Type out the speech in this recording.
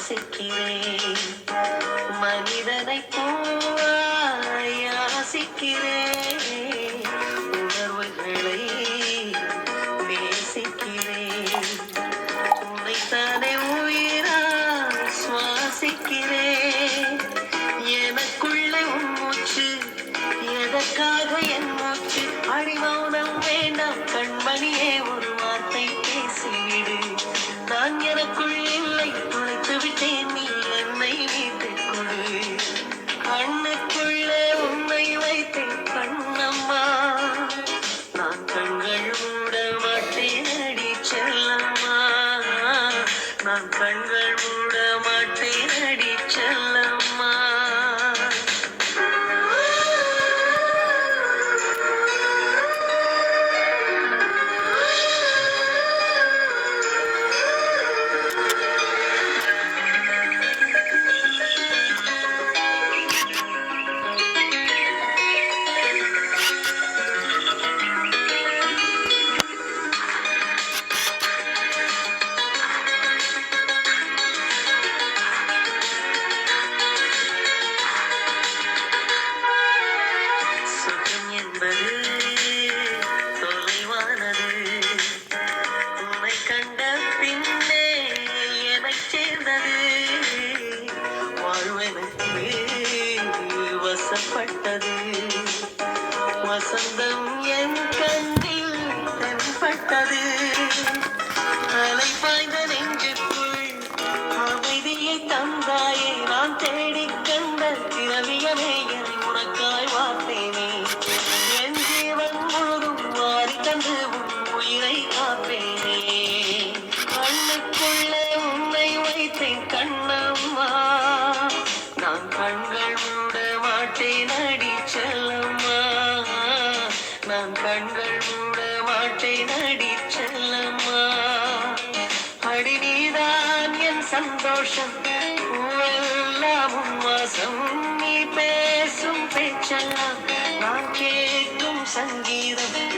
வாசிக்கிறேன். மனிதனை பூவாய் யாசிக்கிறேன். உணர்வுகளை நேசிக்கிறேன். உன்னைத்தானே உயிராய் சுவாசிக்கிறேன். எனக்குள்ளே உன் மூச்சு, எதற்காக என் மூச்சு? அடிமௌனம் வேண்டாம் கண்மணியே, ஒரு வார்த்தை பேசிவிடு. நான் எனக்குள் இல்லை, துளைத்து விட்டேன், நீ என்னை மீட்டுக் கொடு. கண்ணுக்குள்ளே உன்னை வைத்தேன் கண்ணம்மா, நான் கண்கள் மூட மாட்டேன் அடி செல்லம்மா. நான் கண்கள் மூட மாட்டேன் அடி செல்லம்மா. சுகம் என்பது தொலைவானது, உன்னை கண்ட பின்னே எனச் சேர்ந்தது. வாழ்வெனக்கு வசப்பட்டது, வசந்தம் என் கண்ணில் தென்பட்டது. அலை பாய்ந்த நெஞ்சுக்குள் அமைதியை தந்தாயே, நான் தேடிக் கண்ட திரவியமே, என்னை உனக்காய் வார்த்தேனே. என் ஜீவன் முழுதும் வாரி தந்து உன் உயிரை காப்பேனே. கண்ணுக்குள்ளே உன்னை வைத்தேன் கண்ணம்மா, நான் கண்கள் மூட மாட்டேன் அடி செல்லம்மா. நான் கண்கள் மூட மாட்டேன் அடி செல்லம்மா. அடி நீதான் என் சந்தோஷம், பூவெல்லாம் உன் வாசம். நீ பேசும் பேச்செல்லாம் நான் கேட்கும் சங்கீதம்.